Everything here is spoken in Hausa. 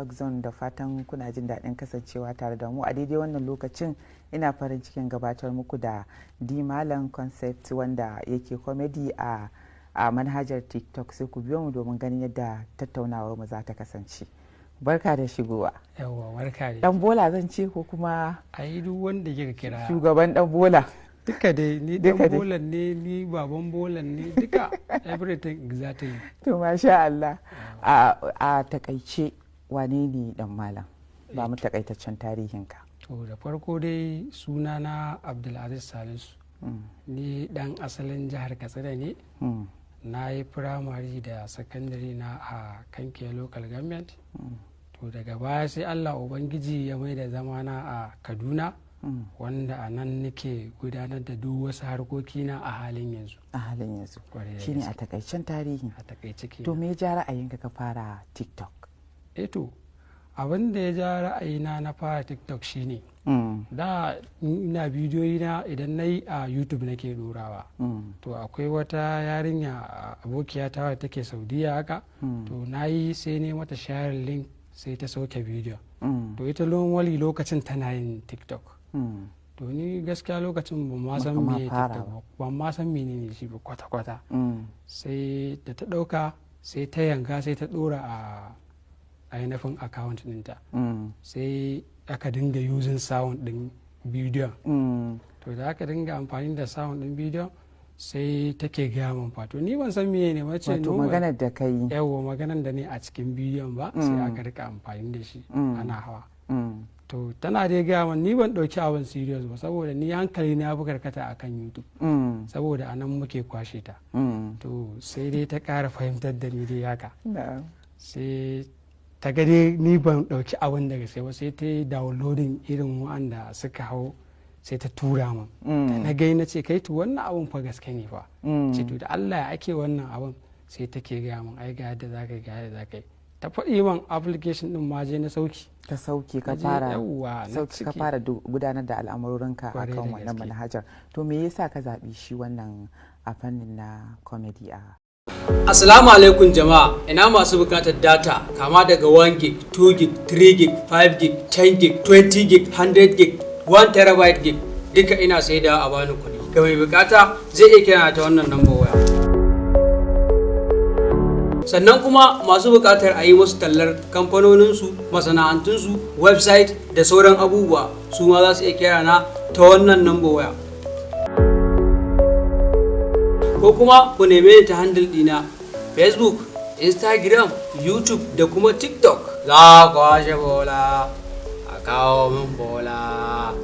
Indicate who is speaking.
Speaker 1: Zone da fatan kuna jin daɗin kasancewa tare da mu a daidai wannan lokacin. Ina farin cikin gabatar muku da Malam concept wanda yake comedy a manhajar TikTok. Sai ku biyo mu domin ganin yadda tattaunawar mu za ta kasance. Barka da shigowa.
Speaker 2: Yawwa, barka da.
Speaker 1: Dan Bola zan ce ko kuma
Speaker 2: ai duk wanda kika kira
Speaker 1: shugaban Dan Bola.
Speaker 2: Duka dai ni Dan Bola ne, ni baban Bola ne, duka everything exactly.
Speaker 1: To masha Allah. A takaice wane ne Dan Malam? Ba mu takaitaccen tarihinka.
Speaker 2: To da farko dai sunana Abdulaziz Salisu. Ni dan asalin jihar Katsina ne. Na yi firamare da sakandare na a Kanke local government. To daga baya sai Allah Ubangiji ya mai da zamana a Kaduna. Wanda a nan nake gudanar da duk wasu harkokina a halin yanzu.
Speaker 1: A halin yanzu. Shine a takaicen tarihi.
Speaker 2: A takaice ke.
Speaker 1: To me ya ja ra'ayinka ka fara TikTok?
Speaker 2: Eto abin da ya ja ra'ayina na fara TikTok shine da ina bidiyoyi na idan na yi a YouTube nake dorawa. To akwai wata yarinya abokiya ta wadda take Saudiya haka. To na yi sai ne mata share link sai ta sauke bidiyon. To ita wali lokacin tana yin TikTok. To ni gaskiya lokacin ban ma san me TikTok, ban ma san menene shi ba kwata-kwata. Sai da ta ɗauka sai ta yanka sai ta ɗora a ainihin account ɗinta. Sai aka dinga using sound ɗin bidiyon. To da aka dinga amfani da sound ɗin bidiyon sai take gaya min fato ni ban san meye ne mace
Speaker 1: wato maganar da kai.
Speaker 2: Yawa maganar da ne a cikin bidiyon ba sai aka rika amfani da shi ana hawa. To tana dai gaya min ni ban ɗauki abin serious ba saboda ni hankali na fi karkata akan YouTube. Saboda anan muke kwashe ta. To sai dai ta ƙara fahimtar da ni dai haka. Sai ta gade ni ban ɗauki abin daga sai ba sai ta yi downloading irin wa'anda suka hau sai ta tura min. Da na gai na ce kai to wannan abin fa gaske ne fa. Ce to da Allah ya ake wannan abin sai take gaya min ai ga yadda za ka yi ga yadda za ka yi. Ta faɗi min application ɗin ma je na sauki.
Speaker 1: Ka sauke ka fara gudanar da al'amuranka a kan wannan manhajar. To me yasa ka zaɓi shi wannan a fannin na comedy a
Speaker 3: Assalamu alaikum jama'a, ina masu bukatar data kama daga 1 gig, 2 gig, 3 gig, 5 gig, 10 gig, 20 gig, 100 gig, 1 terabyte gig duka ina saida a bani kuɗi. Ga mai bukata zai iya kira ta wannan number waya. Sannan kuma masu bukatar a yi musu tallar kamfanoninsu, masana'antunsu, website da sauran abubuwa su ma za su iya kira na ta wannan number waya. Ko kuma ku neme ni ta handle dina Facebook, Instagram, YouTube da kuma TikTok. Za ku washe bola, a kawo min bola.